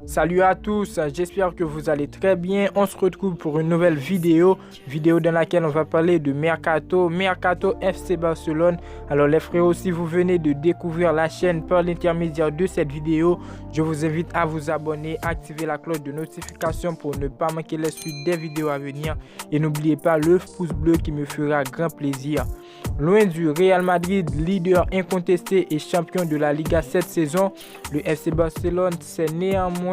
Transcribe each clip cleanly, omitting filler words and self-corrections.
Salut à tous, j'espère que vous allez très bien. On se retrouve pour une nouvelle vidéo dans laquelle on va parler de Mercato FC Barcelone. Alors les frérots, si vous venez de découvrir la chaîne par l'intermédiaire de cette vidéo, je vous invite à vous abonner, activer la cloche de notification pour ne pas manquer les suites des vidéos à venir. Et n'oubliez pas le pouce bleu qui me fera grand plaisir. Loin du Real Madrid, leader incontesté et champion de la Liga cette saison, le FC Barcelone s'est néanmoins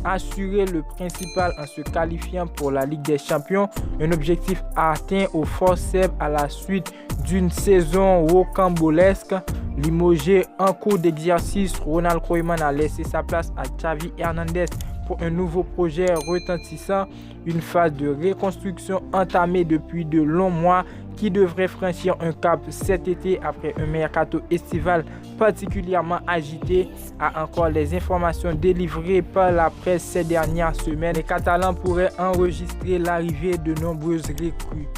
assuré le principal en se qualifiant pour la Ligue des Champions, un objectif atteint au forceps à la suite d'une saison rocambolesque. Limogé en cours d'exercice, Ronald Koeman a laissé sa place à Xavi Hernandez pour un nouveau projet retentissant, une phase de reconstruction entamée depuis de longs mois qui devrait franchir un cap cet été après un mercato estival particulièrement agité. À encore les informations délivrées par la presse ces dernières semaines, les Catalans pourraient enregistrer l'arrivée de nombreuses recrues.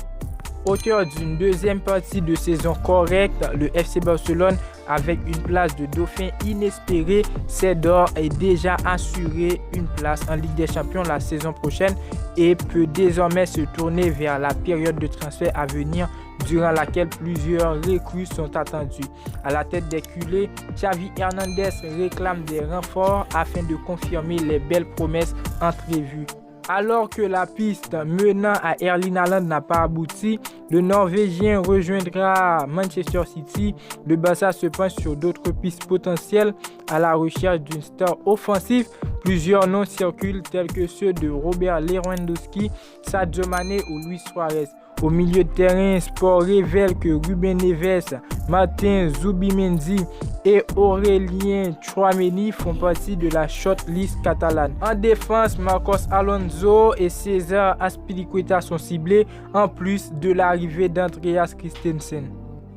Auteur d'une deuxième partie de saison correcte, le FC Barcelone, avec une place de dauphin inespérée, s'est d'ores et déjà assuré une place en Ligue des Champions la saison prochaine et peut désormais se tourner vers la période de transfert à venir durant laquelle plusieurs recrues sont attendues. À la tête des culés, Xavi Hernandez réclame des renforts afin de confirmer les belles promesses entrevues. Alors que la piste menant à Erling Haaland n'a pas abouti, le Norvégien rejoindra Manchester City. Le Barça se penche sur d'autres pistes potentielles à la recherche d'une star offensive. Plusieurs noms circulent tels que ceux de Robert Lewandowski, Sadio Mané ou Luis Suarez. Au milieu de terrain, Sport révèle que Ruben Neves, Martin Zubimendi et Aurélien Tchouaméni font partie de la shortlist catalane. En défense, Marcos Alonso et César Azpilicueta sont ciblés, en plus de l'arrivée d'Andreas Christensen.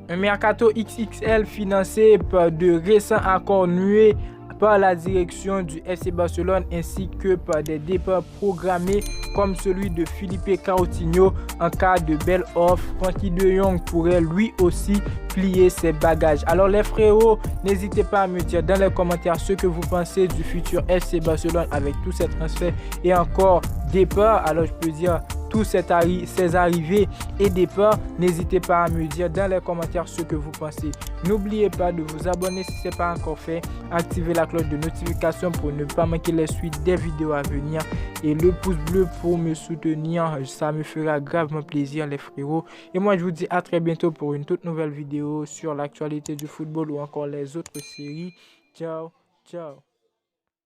Un mercato XXL financé par de récents accords noués par la direction du FC Barcelone ainsi que par des départs programmés comme celui de Felipe Coutinho. En cas de belle offre, Frenkie de Jong pourrait lui aussi plier ses bagages. Alors les frérots, n'hésitez pas à me dire dans les commentaires ce que vous pensez du futur FC Barcelone avec tous ces transferts et encore départs. Alors je peux dire tous ces arrivées et départs, n'hésitez pas à me dire dans les commentaires ce que vous pensez. N'oubliez pas de vous abonner si ce n'est pas encore fait, activez la cloche de notification pour ne pas manquer les suites des vidéos à venir et le pouce bleu pour me soutenir, ça me fera gravement plaisir les frérots. Et moi je vous dis à très bientôt pour une toute nouvelle vidéo sur l'actualité du football ou encore les autres séries. Ciao, ciao.